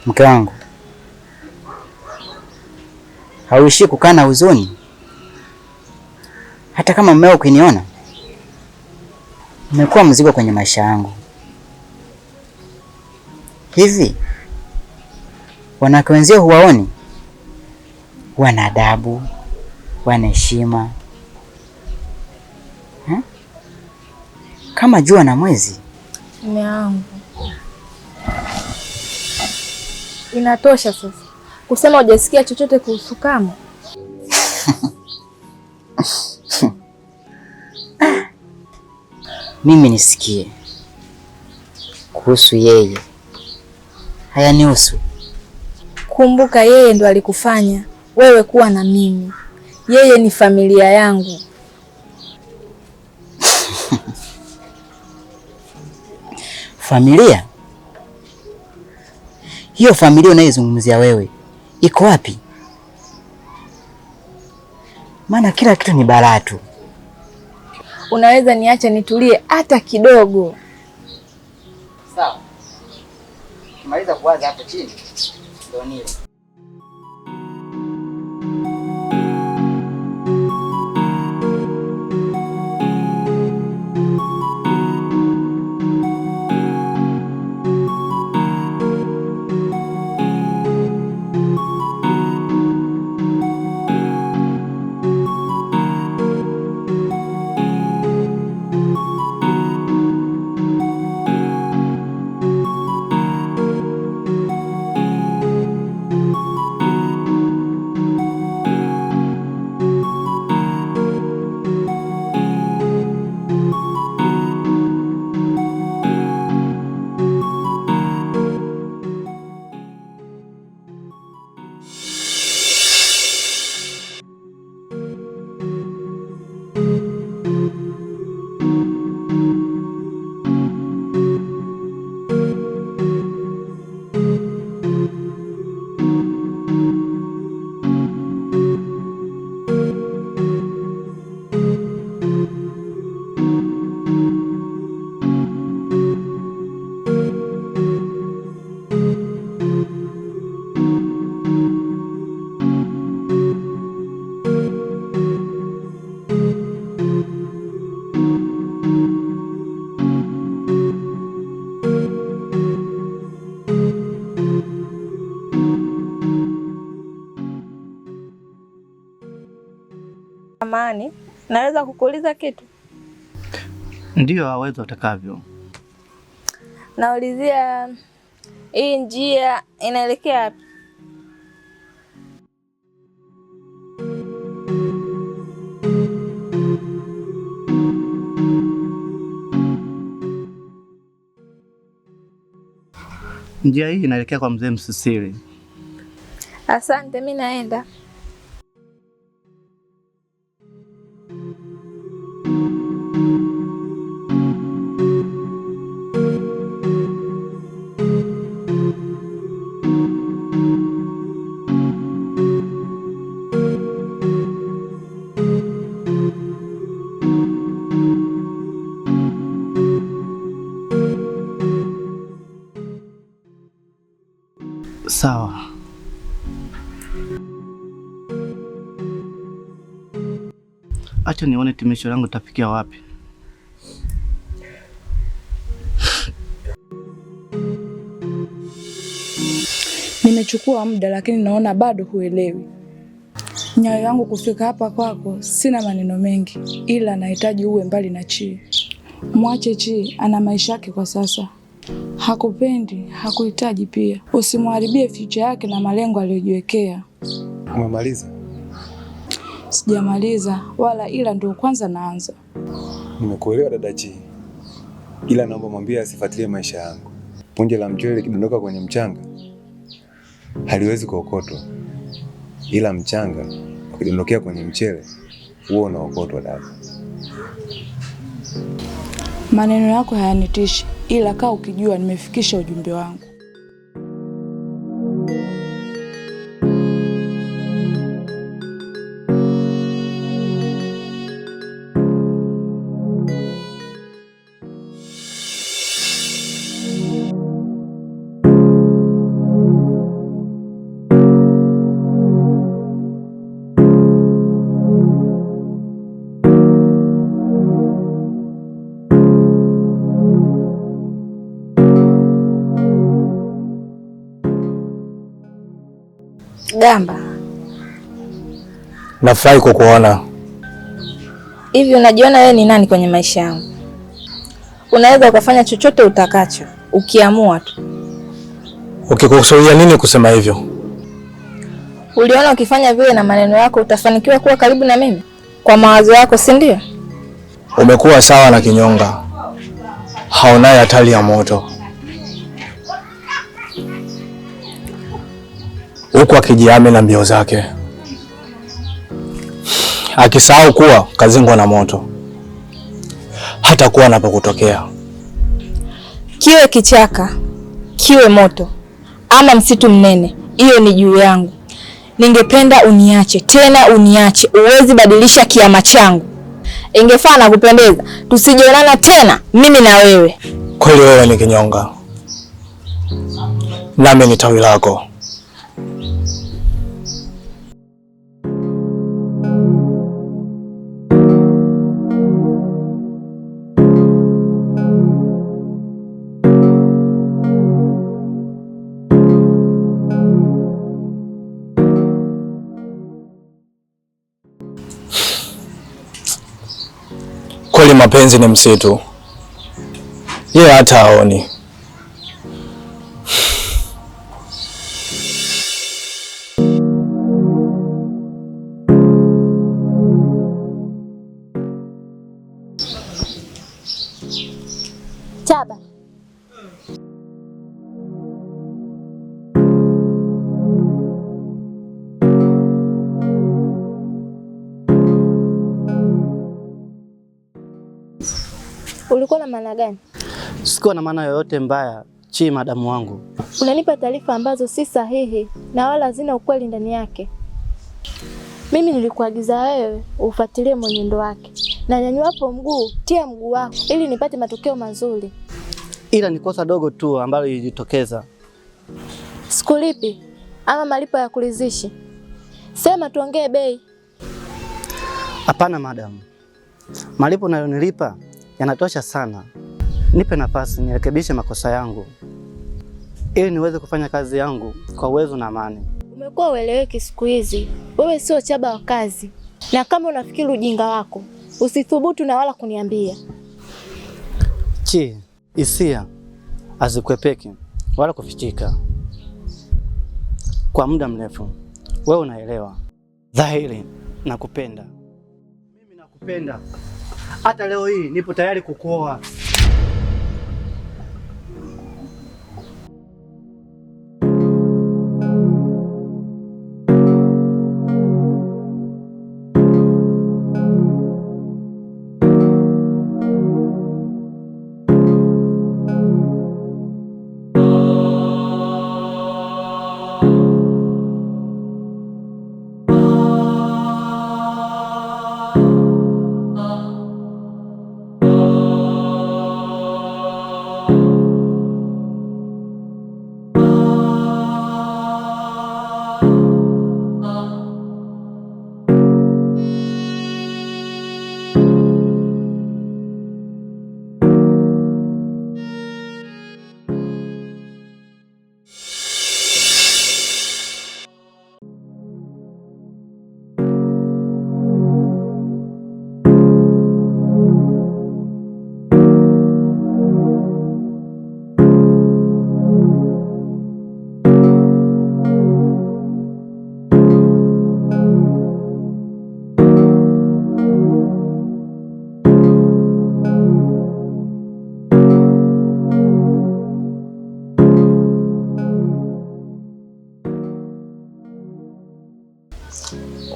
Mke wangu, hauishi kukaa na huzuni? Hata kama mmeo ukiniona, umekuwa mzigo kwenye maisha yangu. Hivi wanawake wenzio huwaoni? Wana adabu, wana heshima kama jua na mwezi. Mume wangu, inatosha sasa kusema hujasikia chochote kuhusu Kamo. Mimi nisikie kuhusu yeye, hayanihusu. Kumbuka yeye ndo alikufanya wewe kuwa na mimi. Yeye ni familia yangu. Familia? Hiyo familia unayozungumzia wewe iko wapi? Maana kila kitu ni balaa tu. Unaweza niache nitulie hata kidogo? Sawa. Tumaliza kuwaza hapo chini. Ndio nile. Amani, naweza kukuuliza kitu? Ndio, aweza utakavyo. Naulizia hii njia inaelekea wapi? Njia hii inaelekea kwa mzee Msisiri. Asante, mimi naenda. Sawa. Acha nione timisho langu tafikia wapi. Nimechukua muda lakini naona bado huelewi. Nyayo yangu kufika hapa kwako, sina maneno mengi, ila nahitaji uwe mbali na Chii. Mwache Chii, ana maisha yake kwa sasa. Hakupendi, hakuhitaji pia. Usimharibie future yake na malengo aliyojiwekea. Umemaliza? Sijamaliza wala, ila ndio kwanza naanza. Nimekuelewa dada Chii, ila naomba mwambie asifuatilie maisha yangu. Punje la mchele likidondoka kwenye mchanga haliwezi kuokotwa, ila mchanga ukidondokea kwenye mchele huo unaokotwa dada. Maneno yako hayanitishi, ila kaa ukijua nimefikisha ujumbe wangu. Gamba, nafurahi kukuona. Hivi unajiona wewe ni nani kwenye maisha yangu? Unaweza ukafanya chochote utakacho ukiamua tu. Ukikusudia nini kusema hivyo? Uliona ukifanya vile na maneno yako utafanikiwa kuwa karibu na mimi kwa mawazo yako, si ndio? Umekuwa sawa na kinyonga, haonaye hatari ya moto, huku akijiami na mbio zake, akisahau kuwa kazingwa na moto hata kuwa anapokutokea. Kiwe kichaka, kiwe moto, ama msitu mnene, hiyo ni juu yangu. Ningependa uniache, tena uniache. Uwezi badilisha kiama changu. Ingefaa na kupendeza tusijeonana tena mimi na wewe. Kweli wewe ni kinyonga, nami ni tawi lako. Kweli mapenzi ni msitu, yeye hata haoni. Chaba, ulikuwa na maana gani? Sikuwa na maana yoyote mbaya, Chi madamu wangu. Unanipa taarifa ambazo si sahihi na wala hazina ukweli ndani yake. Mimi nilikuagiza wewe ufuatilie mwenendo wake, na nyanyuapo mguu tia mguu wako ili nipate matokeo mazuri. Ila ni kosa dogo tu ambalo lilijitokeza. Sikulipi ama malipo ya kuridhishi? Sema tuongee bei. Hapana madamu, malipo nayonilipa yanatosha sana. Nipe nafasi nirekebishe makosa yangu ili niweze kufanya kazi yangu kwa uwezo na amani. Umekuwa ueleweki siku hizi. Wewe sio Chaba wa kazi, na kama unafikiri ujinga wako usithubutu na wala kuniambia. Chi, hisia hazikwepeki wala kufichika. Kwa muda mrefu wewe unaelewa dhahiri nakupenda. Mimi nakupenda. Hata leo hii nipo tayari kukuoa.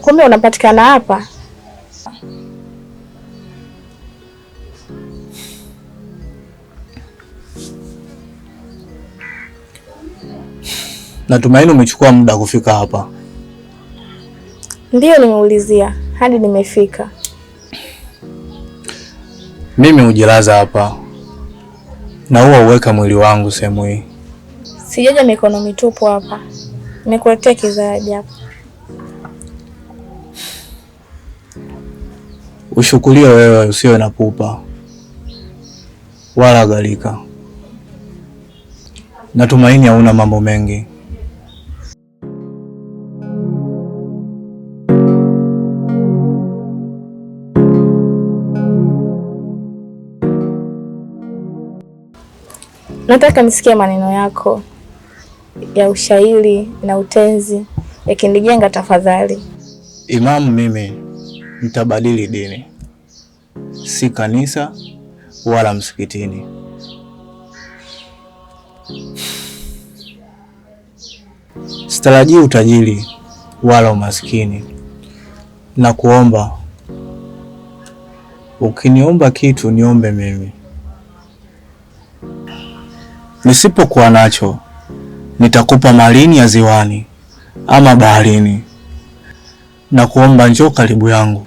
Kumbe unapatikana hapa. Natumaini umechukua muda kufika hapa. Ndiyo, nimeulizia hadi nimefika. Mimi hujilaza hapa na huwa uweka mwili wangu sehemu hii. Sijaja mikono mitupu hapa. Nimekuletea kizawadi hapa. Ushukulie wewe, usiwe na pupa wala gharika. Natumaini hauna mambo mengi. Nataka nisikie maneno yako ya ushairi na utenzi yakinijenga tafadhali. Imamu, mimi nitabadili dini, si kanisa wala msikitini. Sitarajii utajiri wala umaskini, na kuomba ukiniomba kitu niombe mimi. Nisipokuwa nacho nitakupa malini ya ziwani ama baharini, na kuomba njoo karibu yangu.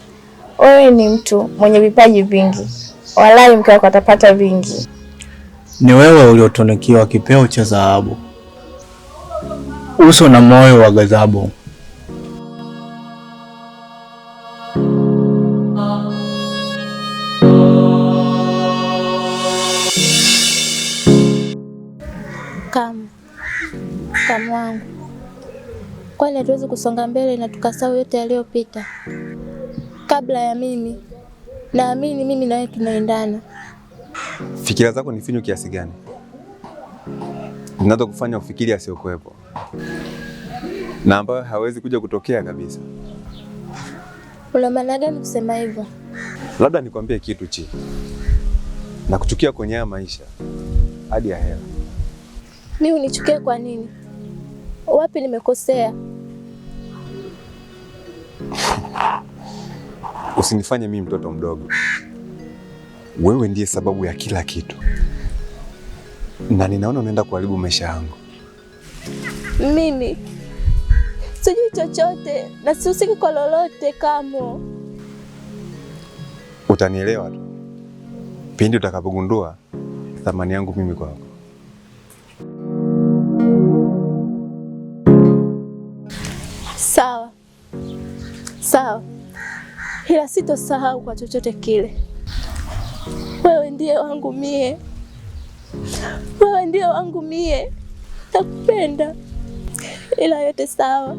Wewe ni mtu mwenye vipaji vingi, walai mke wako atapata vingi. Ni wewe uliotunikiwa kipeo cha dhahabu, uso na moyo wa ghadhabu. Kamu wangu, kwani hatuwezi kusonga mbele na tukasahau yote yaliyopita? Kabla ya mimi, naamini mimi na wewe tunaendana. Fikira zako ni finyu kiasi gani zinazo kufanya ufikiri asiyokuwepo na ambayo hawezi kuja kutokea kabisa? Una maana gani kusema hivyo? Labda nikwambie kitu Chi, na kuchukia kwenye haya maisha hadi ya hela. Mimi unichukie kwa nini? Wapi nimekosea? Usinifanye mimi mtoto mdogo. Wewe ndiye sababu ya kila kitu, na ninaona unaenda kuharibu maisha yangu. Mimi sijui chochote na sihusiki kwa lolote. Kamo, utanielewa tu pindi utakapogundua thamani yangu mimi kwako. Sawa sawa, ila sitosahau kwa chochote kile. Wewe ndiye wangu mie, wewe ndiye wangu mie, nakupenda. Ila yote sawa.